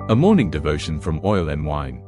A morning devotion from Oil and Wine.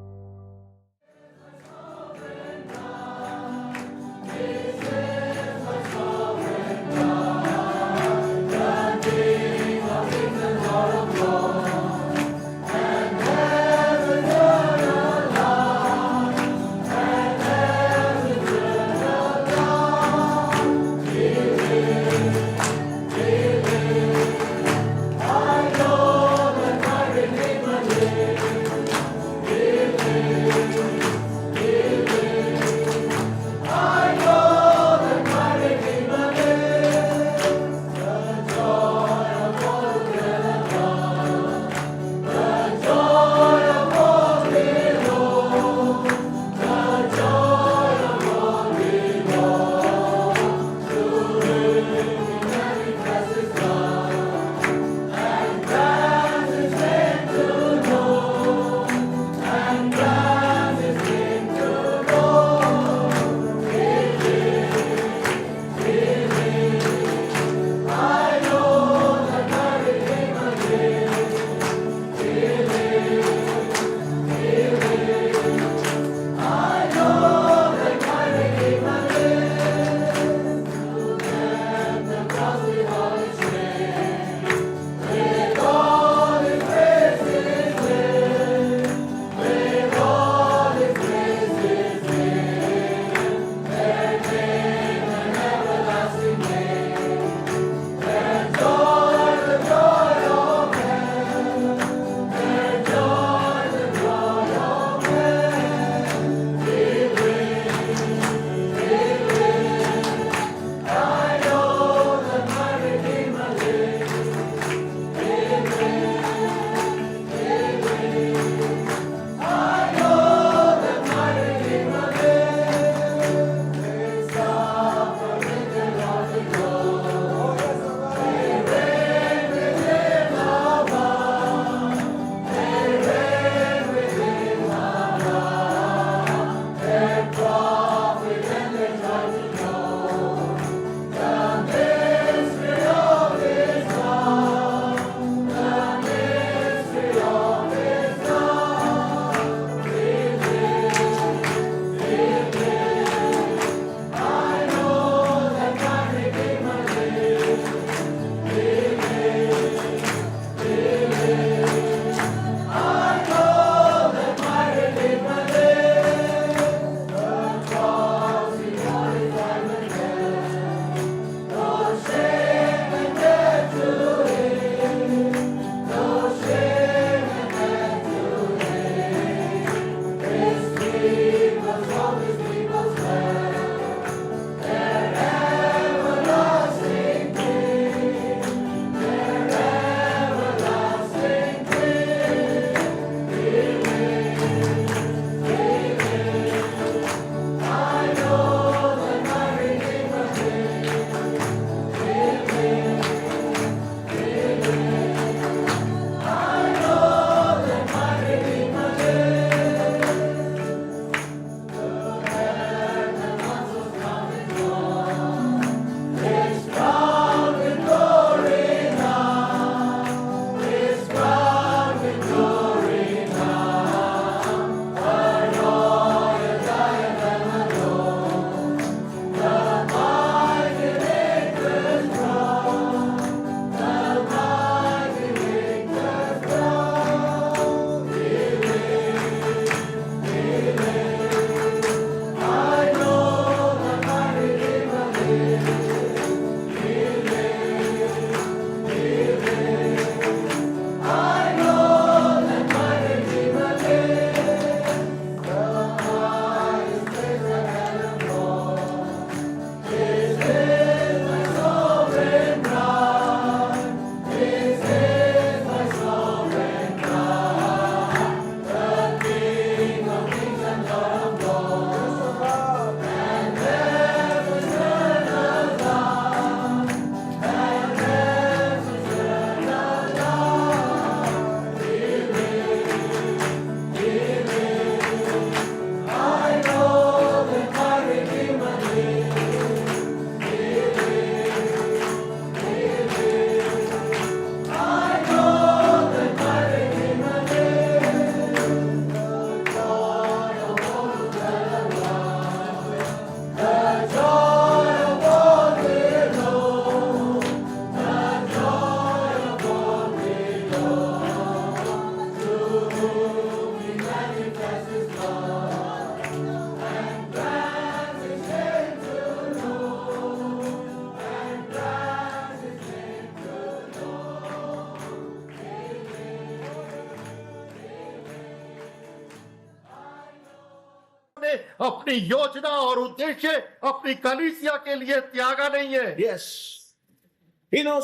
अपनी योजना और उद्देश्य अपनी कलीसिया के लिए त्यागा नहीं है। Yes.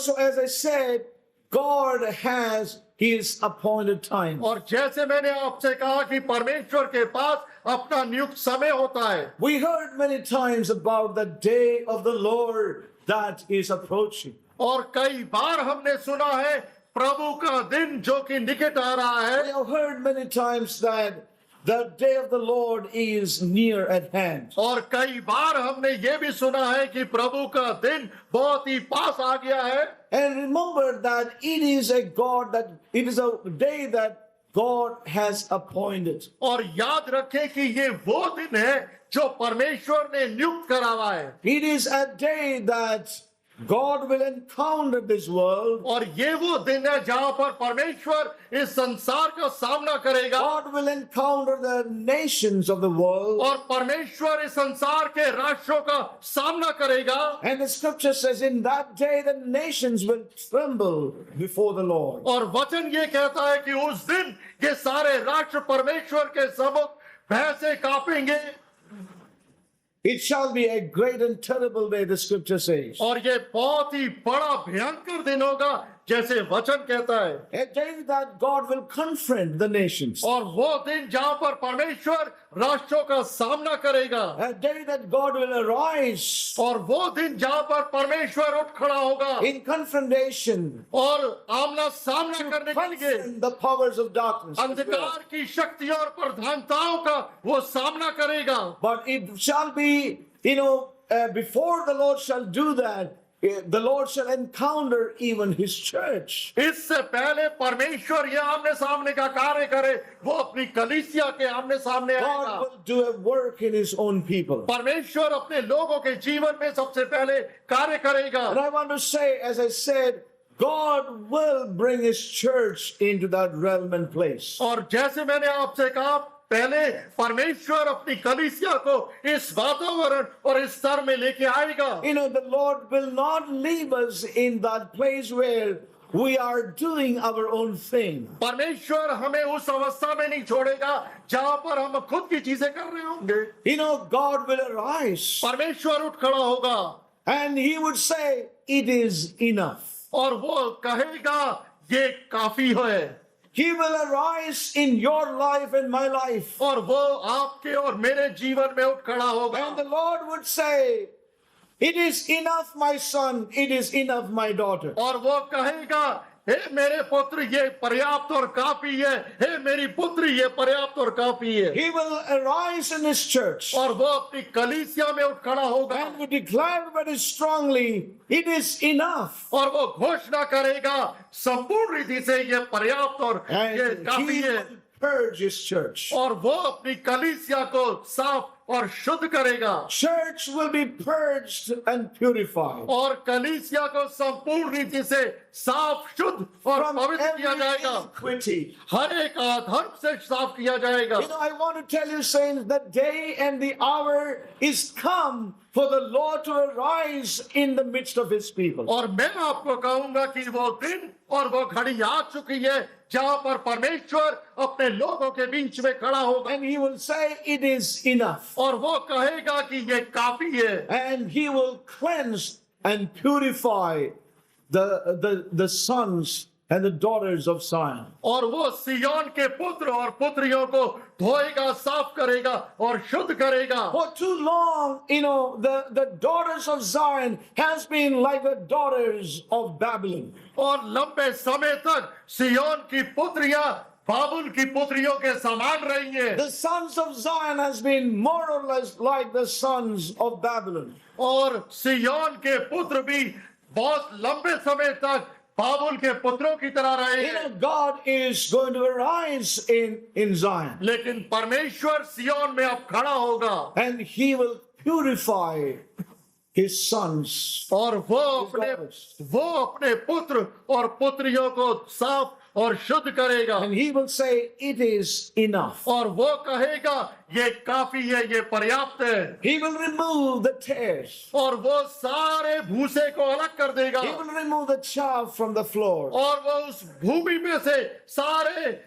So as I said, God has His appointed time. और जैसे मैंने आपसे कहा कि परमेश्वर के पास अपना नियुक्त समय होता है। We heard many times about the day of the Lord that is approaching. और कई बार हमने सुना है प्रभु का दिन जो कि निकट आ रहा We है। have heard many times that the day of the Lord is near at hand. और कई बार हमने ये भी सुना है कि प्रभु का दिन बहुत ही पास आ गया है। And remember that it is a day that God has appointed. और याद रखें कि ये वो दिन है जो परमेश्वर ने नियुक्त करा हुआ है। It is a day that God will encounter this world. और ये वो दिन है जहां पर परमेश्वर इस संसार का सामना करेगा। God will encounter the nations of the world. और परमेश्वर इस संसार के राष्ट्रों का सामना करेगा। And the scripture says in that day the nations will tremble before the Lord. और वचन ये कहता है कि उस दिन ये सारे राष्ट्र परमेश्वर के सम्मुख भय से कांपेंगे। It shall be a great and terrible day, the scripture says. और ये बहुत ही बड़ा भयंकर दिन होगा जैसे वचन कहता है। A day that God will confront the nations. और वो दिन जहां पर परमेश्वर राष्ट्रों का सामना करेगा। A day that God will arise और वो दिन जहां पर परमेश्वर उठ खड़ा होगा in confrontation और आमना सामना करने के लिए confront the powers of darkness. अंधकार की शक्तियों और प्रधानताओं का वो सामना करेगा। But it shall be, before the Lord shall do that, the Lord shall encounter even His church. इससे पहले परमेश्वर ये आमने सामने का कार्य करे वो अपनी कलीसिया के आमने सामने आएगा। God will do a work in His own people. परमेश्वर अपने लोगों के जीवन में सबसे पहले कार्य करेगा। And I want to say, as I said, God will bring His church into that realm and place. और जैसे मैंने आपसे कहा पहले परमेश्वर अपनी कलीसिया को इस वातावरण और इस स्तर में लेके आएगा। The Lord will not leave us in that place where we are doing our own thing. परमेश्वर हमें उस अवस्था में नहीं छोड़ेगा जहां पर हम खुद की चीजें कर रहे होंगे। God will arise परमेश्वर उठ खड़ा होगा and He would say, "It is enough." और वो कहेगा ये काफी है। He will arise in your life and my life. और वो आपके और मेरे जीवन में उठ खड़ा होगा। And the Lord would say, "It is enough, my son. It is enough, my daughter." और वो कहेगा हे मेरे पुत्र ये पर्याप्त और काफी है। हे मेरी पुत्री ये पर्याप्त और काफी है। He will arise in His church और वो अपनी कलीसिया में उठ खड़ा होगा and will declare very strongly, "It is enough." और वो घोषणा करेगा संपूर्ण रीति से ये पर्याप्त और ये And काफी He है। will purge His church. और वो अपनी कलीसिया को साफ और शुद्ध करेगा। Church will be purged and purified और कलीसिया को संपूर्ण रीति से साफ शुद्ध और from पवित्र किया every जाएगा। iniquity. हर एक अधर्म से साफ किया जाएगा। I want to tell you, saints, the day and the hour is come for the Lord to arise in the midst of His people. और मैं आपको कहूंगा कि वो दिन और वो घड़ी आ चुकी है जहां पर परमेश्वर अपने लोगों के बीच में खड़ा होगा And He will say, "It is enough." और वो कहेगा कि ये काफी है। And He will cleanse and purify the sons and the daughters of Zion. और वो सिय्योन के पुत्र और पुत्रियों को धोएगा, साफ करेगा और शुद्ध करेगा। For too long, the daughters of Zion has been like the daughters of Babylon. और लंबे समय तक सिय्योन की पुत्रियां बाबुल की पुत्रियों के समान रही हैं। The sons of Zion has been more or less like the sons of Babylon. और सिय्योन के पुत्र भी बहुत लंबे समय तक बाबुल के पुत्रों की तरह रहे हैं। God is going to arise in Zion. लेकिन परमेश्वर सिय्योन में अब खड़ा होगा And He will purify His sons. और वो अपने पुत्र और पुत्रियों को साफ और शुद्ध करेगा। And He will say, "It is enough." और वो कहेगा ये काफी है, ये पर्याप्त है। He will remove the tares. और वो सारे भूसे को अलग कर देगा He will remove the chaff from the floor. और वो उस भूमि में से सारे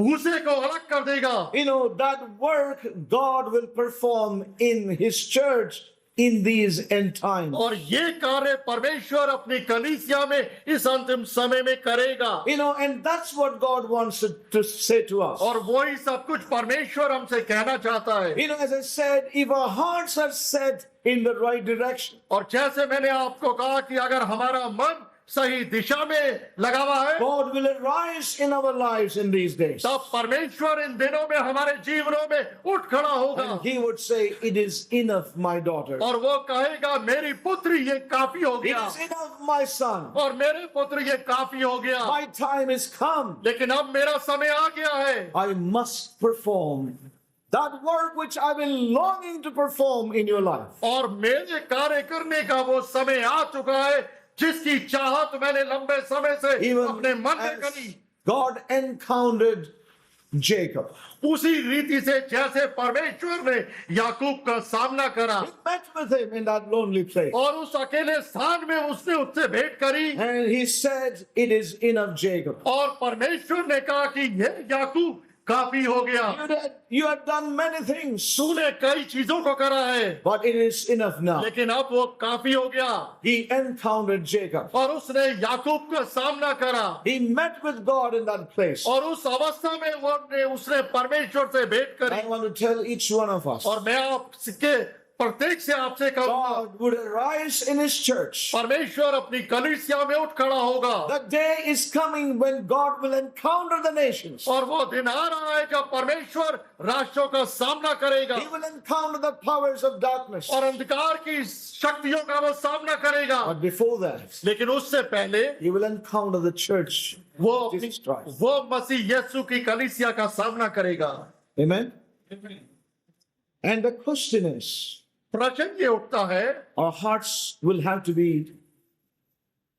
भूसे को अलग कर देगा। You know, that work God will perform in His church in these end times. और ये कार्य परमेश्वर अपनी कलीसिया में इस अंतिम समय में करेगा। You know, and that's what God wants to say to us. और वही सब कुछ परमेश्वर हमसे कहना चाहता है। You know, as I said, if our hearts are set in the right direction, और जैसे मैंने आपको कहा कि अगर हमारा मन सही दिशा में लगा हुआ है, God will arise in our lives in these days. तब परमेश्वर इन दिनों में हमारे जीवनों में उठ खड़ा होगा। And He would say, "It is enough, my daughter. और वो कहेगा मेरी पुत्री ये काफी हो It गया, is enough, my son. और मेरे पुत्र ये काफी हो गया, My time is come. लेकिन अब मेरा समय आ गया है। I must perform that work which I've been longing to perform in your life." और मेरे कार्य करने का वो समय आ चुका है जिसकी चाहत मैंने लंबे समय से Even अपने मन में as करी। God encountered Jacob, उसी रीति से जैसे परमेश्वर ने याकूब का सामना करा He met with him in that lonely place. और उस अकेले स्थान में उसने उससे भेंट करी, And He said, "It is enough, Jacob. और परमेश्वर ने कहा कि ये याकूब काफी हो गया, You have done many things, तूने कई चीजों को करा है, but it is enough now." लेकिन अब वो काफी हो गया। He encountered Jacob. और उसने याकूब का सामना करा, He met with God in that place. और उस अवस्था में उसने परमेश्वर से भेंट करी। I want to tell each one of us, और मैं आपके प्रत्येक से आपसे कहूंगा, God would arise in His church. परमेश्वर अपनी कलीसिया में उठ खड़ा होगा, The day is coming when God will encounter the nations. और वो दिन आ रहा है जब परमेश्वर राष्ट्रों का सामना करेगा, He will encounter the powers of darkness. और अंधकार की शक्तियों का वो सामना करेगा। But before that, लेकिन उससे पहले He will encounter the church. वो Jesus Christ. वो मसीह यीशु की कलीसिया का सामना करेगा। Amen. And the question is, प्रश्न ये उठता है, our hearts will have to be,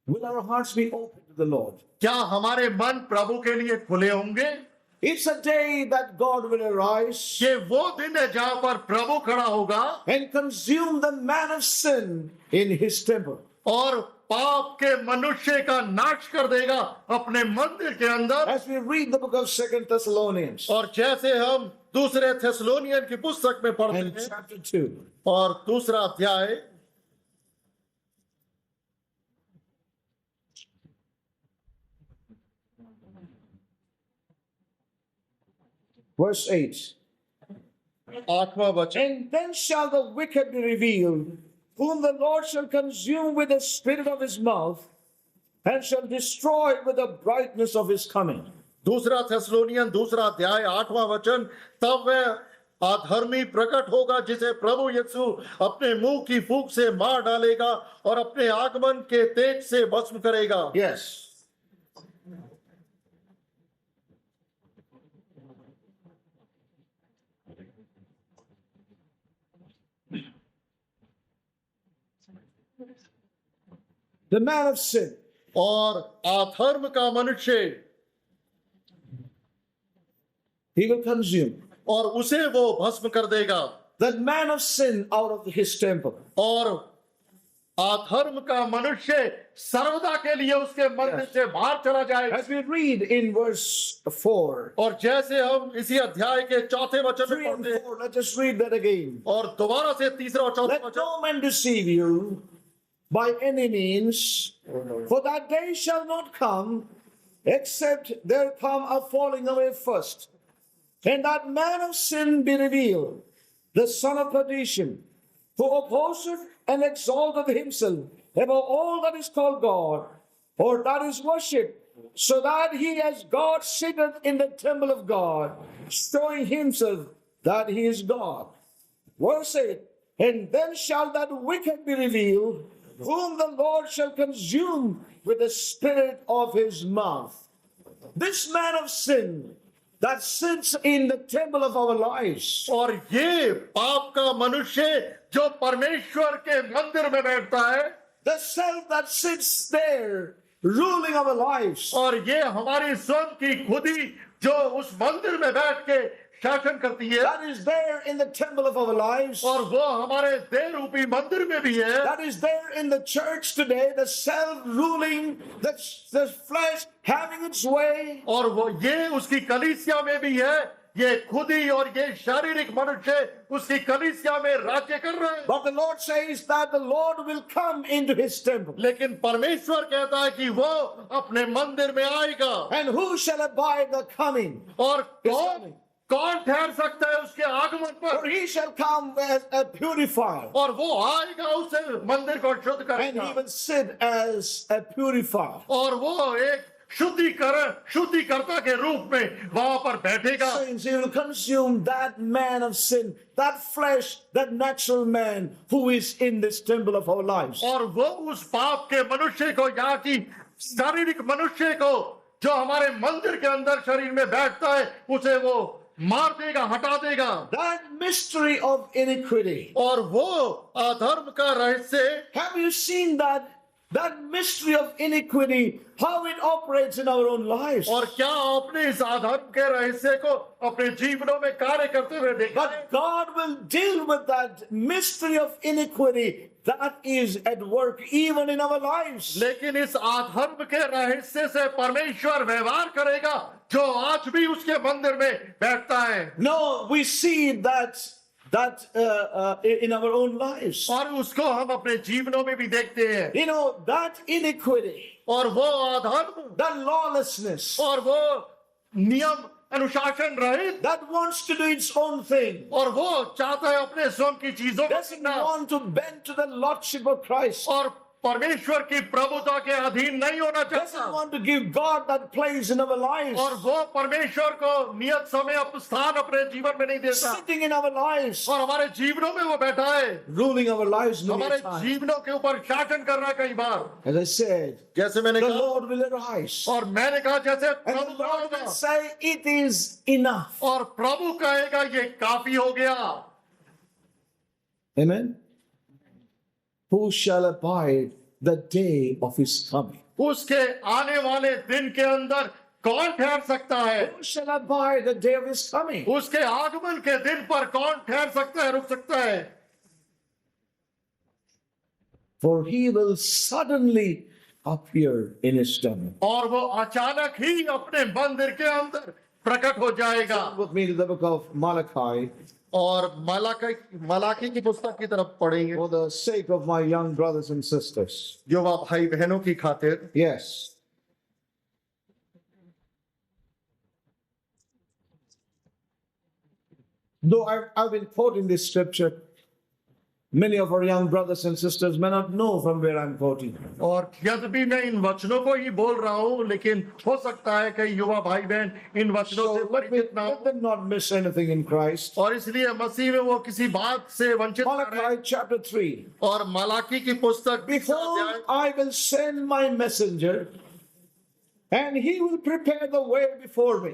will our hearts be open to the Lord? क्या हमारे मन प्रभु के लिए खुले होंगे? It's a day that God will arise ये वो दिन है जहां पर प्रभु खड़ा होगा and consume the man of sin in His temple. और पाप के मनुष्य का नाश कर देगा अपने मंदिर के अंदर। As we read the book of 2 Thessalonians और जैसे हम दूसरे थेसलोनियन की पुस्तक में पढ़ते and हैं chapter 2, और दूसरा अध्याय verse 8. 8वां वचन, And then shall the wicked be revealed, whom the Lord shall consume with the spirit of His mouth, and shall destroy with the brightness of His coming. दूसरा थेसलोनियन दूसरा अध्याय 8वां वचन, तब वह अधर्मी प्रकट होगा जिसे प्रभु यीशु अपने मुंह की फूंक से मार डालेगा और अपने आगमन के तेज से भस्म करेगा। Yes. The man of sin. और अधर्म का मनुष्य, He will consume. और उसे वो भस्म कर देगा। That man of sin out of His temple. और अधर्म का मनुष्य सर्वदा के लिए उसके मंदिर से बाहर चला जाएगा। As we read in verse 4, और जैसे हम इसी अध्याय के चौथे वचन 3 में and पढ़ते हैं, 4, let us read that again. और दोबारा से तीसरा और चौथा Let वचन, no man deceive you by any means, for that day shall not come, except there come a falling away first, and that man of sin be revealed, the son of perdition, who opposeth and exalteth himself above all that is called God, or that is worshipped, so that he as God sitteth in the temple of God, showing himself that he is God. Verse 8, and then shall that wicked be revealed, whom the Lord shall consume with the spirit of his mouth. This man of sin that sits in the temple of our lives. और ये पाप का मनुष्य जो परमेश्वर के मंदिर में बैठता है, The self that sits there ruling our lives. और ये हमारी स्वयं की खुदी जो उस मंदिर में बैठ के शासन करती है, that is there in the temple of our lives, और वो हमारे देह रूपी मंदिर में भी है, that is there in the church today, the self-ruling, the flesh having its way. और वो ये उसकी कलीसिया में भी है, ये खुदी और ये शारीरिक मनुष्य उसकी कलीसिया में राज्य कर रहे हैं। But the Lord says that the Lord will come into his temple. लेकिन परमेश्वर कहता है कि वो अपने मंदिर में आएगा, And who shall abide the coming? और His कौन coming. कौन ठहर सकता है उसके आगमन For पर, he shall come as a purifier, और वो आएगा उसे मंदिर को शुद्ध and करेगा, he will sit as a purifier. और वो एक शुद्धिकर्ता के रूप में वहां पर बैठेगा। Saints, he will consume that man of sin, that flesh, that natural man who is in this temple of our lives. और वो उस पाप के मनुष्य को, यहाँ की शारीरिक मनुष्य को जो हमारे मंदिर के अंदर शरीर में बैठता है, उसे वो मार देगा, हटा देगा। That mystery of iniquity. और वो अधर्म का रहस्य, Have you seen that mystery of iniquity, how it operates in our own lives? और क्या आपने इस अधर्म के रहस्य को अपने जीवनों में कार्य करते हुए देखा है? But God will deal with that mystery of iniquity that is at work even in our lives. लेकिन इस अधर्म के रहस्य से परमेश्वर व्यवहार करेगा जो आज भी उसके मंदिर में बैठता है। No, we see that in our own lives. और उसको हम अपने जीवनों में भी देखते हैं। You know, that iniquity, और वो अधर्म, that lawlessness, और वो नियम अनुशासन रहित, that wants to do its own thing, और वो चाहता है अपने स्वयं की चीजों को doesn't करना, want to bend to the lordship of Christ, और परमेश्वर की प्रभुता के अधीन नहीं होना doesn't चाहता, want to give God that place in our lives, और वो परमेश्वर को नियत समय स्थान अपने जीवन में नहीं देता, sitting in our lives, और हमारे जीवनों में वो बैठा है, ruling our lives many हमारे times. जीवनों के ऊपर शासन कर रहा है कई बार। As I said, जैसे मैंने the कहा, Lord will arise, और मैंने कहा जैसे and प्रभु the Lord होगा, will say, it is enough. और प्रभु कहेगा ये काफी हो गया। Amen. Who shall abide the day of his coming? उसके आने वाले दिन के अंदर कौन ठहर सकता है? Who shall abide the day of his coming? उसके आगमन के दिन पर कौन ठहर सकता है, रुक सकता है? For he will suddenly appear in his temple. और वो अचानक ही अपने मंदिर के अंदर प्रकट हो जाएगा। Turn with me to the book of Malachi और मलाकी की पुस्तक की तरफ पढ़ेंगे, for the sake of my young brothers and sisters. युवा भाई बहनों की खातिर। Yes. Though I've been quoting this scripture, many of our young brothers and sisters may not know from where I'm quoting. और यद्यपि मैं इन वचनों को ही बोल रहा हूँ, लेकिन हो सकता है कई युवा भाई बहन इन वचनों से So परिचित ना let हो, them not miss anything in Christ. और इसलिए मसीह में वो किसी बात से वंचित ना रहे। Malachi chapter 3. और मलाकी की पुस्तक Behold, I will send my messenger, and he will prepare the way before me.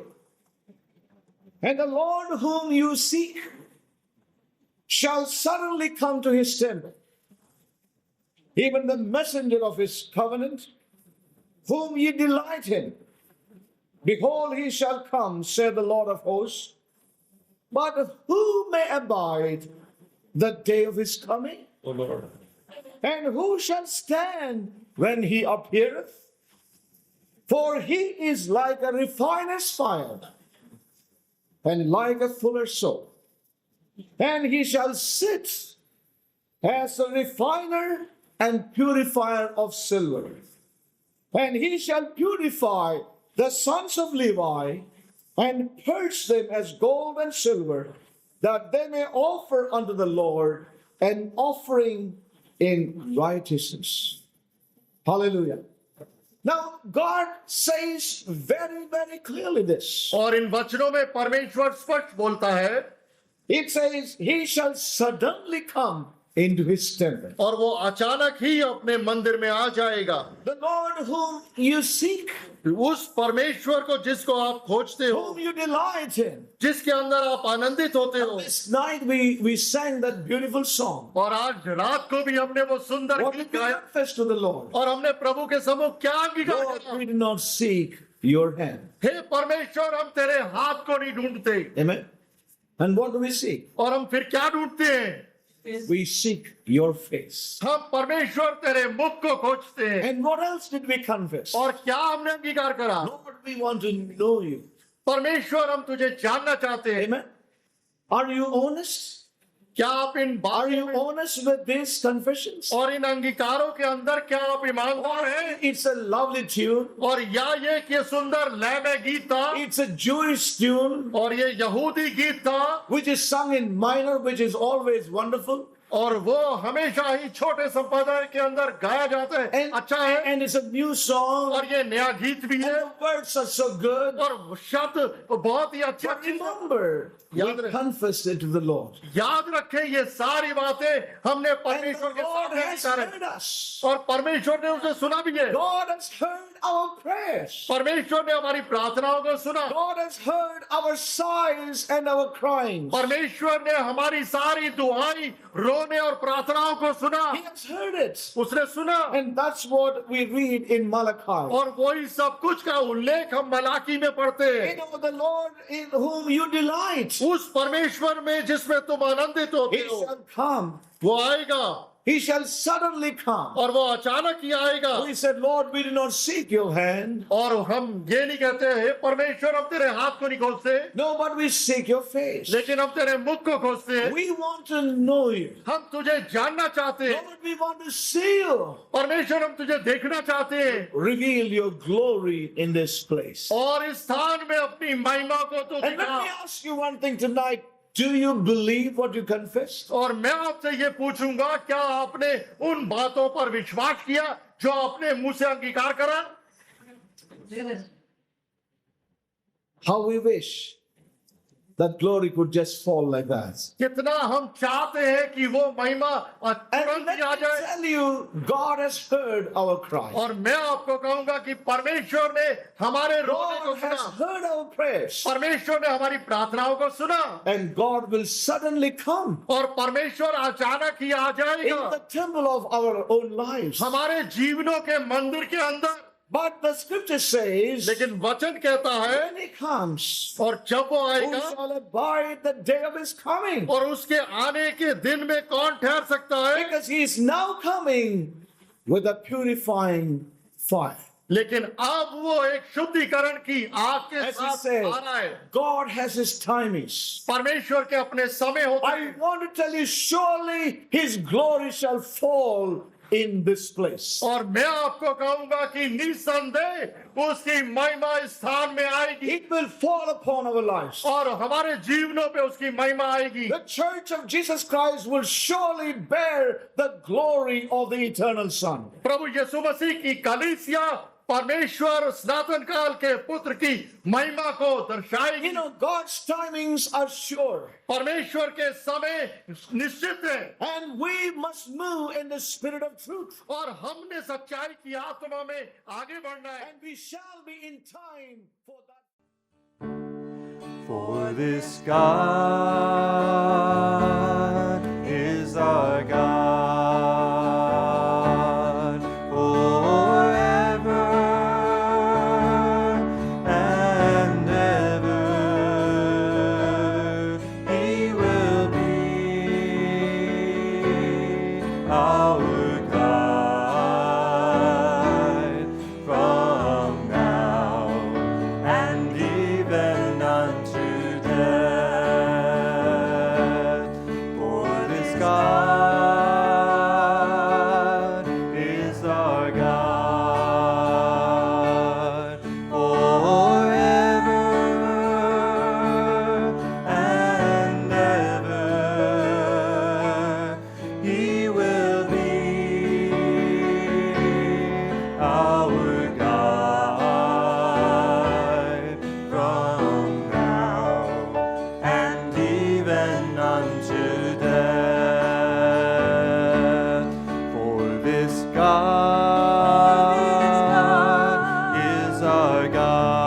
And the Lord whom you seek shall suddenly come to his temple. Even the messenger of his covenant, whom ye delight in. Behold, he shall come, said the Lord of hosts. But who may abide the day of his coming? O Lord. And who shall stand when he appeareth? For he is like a refiner's fire, and like a fuller's soap. And he shall sit as a refiner and purifier of silver. And he shall purify the sons of Levi, and purge them as gold and silver, that they may offer unto the Lord an offering in righteousness. Hallelujah. Now, God says very, very clearly this. और इन वचनों में परमेश्वर स्पष्ट बोलता है, It says, he shall suddenly come into his temple. और वो अचानक ही अपने मंदिर में आ जाएगा। The Lord whom you seek, उस परमेश्वर को जिसको आप खोजते हो, whom you delight in. जिसके अंदर आप आनंदित होते हो। This night we sang that beautiful song. और आज रात को भी हमने वो सुंदर What गीत did we गाया, confess to the Lord? और हमने प्रभु के सम्मुख क्या अंगीकार Lord, किया? we did not seek your hand. हे परमेश्वर, हम तेरे हाथ को नहीं ढूंढते। Amen. And what do we seek? और हम फिर क्या ढूंढते हैं? We seek your face. हम परमेश्वर तेरे मुख को खोजते हैं। And what else did we confess? और क्या हमने अंगीकार करा? Lord, we want to know you. परमेश्वर हम तुझे जानना चाहते हैं। Amen. Are you honest? क्या आप इन Are बातों you में honest with these confessions? और इन अंगीकारों के अंदर क्या आप ईमानदार हैं? It's a lovely tune. और या ये कि सुंदर लय में गीत था It's a Jewish tune और ये यहूदी गीत था which is sung in minor, which is always wonderful. और वो हमेशा ही छोटे संप्रदाय के अंदर गाया जाता है। And, अच्छा है and it's a new song. और ये नया गीत भी And है the words are so good. और शब्द बहुत ही अच्छे But remember, we याद रहे- confessed it to the Lord. याद रखें ये सारी बातें हमने And परमेश्वर the के Lord सामने has उतारे heard us. और परमेश्वर ने उसे सुना भी है। God has heard our prayers. परमेश्वर ने हमारी प्रार्थनाओं को सुना। God has heard our sighs and our crying. परमेश्वर ने हमारी सारी दुआई रोने और प्रार्थनाओं को सुना। He has heard it. उसने सुना And that's what we read in Malachi. और वही सब कुछ का उल्लेख हम मलाकी में पढ़ते You हैं। know, the Lord in whom you delight, उस परमेश्वर में जिसमें तुम आनंदित होते He हो shall come. वो आएगा He shall suddenly come. और वो अचानक ही आएगा। We said, Lord, we do not seek your hand. और हम ये नहीं कहते हैं परमेश्वर हम तेरे हाथ को नहीं खोजते No, but we seek your face. लेकिन हम तेरे मुख को खोजते हैं। We want to know you. हम तुझे जानना चाहते हैं। Lord, we want to see you. परमेश्वर हम तुझे देखना चाहते हैं Reveal your glory in this place. और इस स्थान में अपनी महिमा को तू And let दिखा। me ask you one thing tonight. Do you believe what you confessed? और मैं आपसे ये पूछूंगा क्या आपने उन बातों पर विश्वास किया जो आपने मुंह से अंगीकार करा? How we wish that glory could just fall like that. कितना हम चाहते हैं कि वो महिमा And तुरंत let ही आ me जाए। tell you, God has heard our cry. और मैं आपको कहूंगा कि परमेश्वर ने हमारे रोने को God has सुना। heard our prayers. परमेश्वर ने हमारी प्रार्थनाओं को सुना And God will suddenly come और परमेश्वर अचानक ही आ in जाएगा the temple of our own lives. हमारे जीवनों के मंदिर के अंदर। But the scripture says, लेकिन वचन कहता है when he comes, और जब वो who आएगा shall abide the day of his coming? और उसके आने के दिन में कौन ठहर सकता है? Because he is now coming with a purifying fire. लेकिन अब वो एक शुद्धिकरण की आग के As he साथ said, आ रहा है। God has his timings. परमेश्वर के अपने समय होते I हैं want to tell you, surely his glory shall fall in this place. और मैं आपको कहूंगा कि निसंदेह उसकी महिमा इस स्थान में आएगी It will fall upon our lives. और हमारे जीवनों पे उसकी महिमा आएगी। The church of Jesus Christ will surely bear the glory of the eternal Son. प्रभु यीशु मसीह की कलीसिया परमेश्वर सनातन काल के पुत्र की महिमा को दर्शाएगी। You know, God's timings are sure. परमेश्वर के समय निश्चित है And we must move in the spirit of truth. और हमने सच्चाई की आत्मा में आगे बढ़ना है। And we shall be in time for that. For this God is our God forever and ever. He will be our guide from now and even unto death. For this God is our God forever and ever. He will be our guide from now and even unto death. For this God is our God.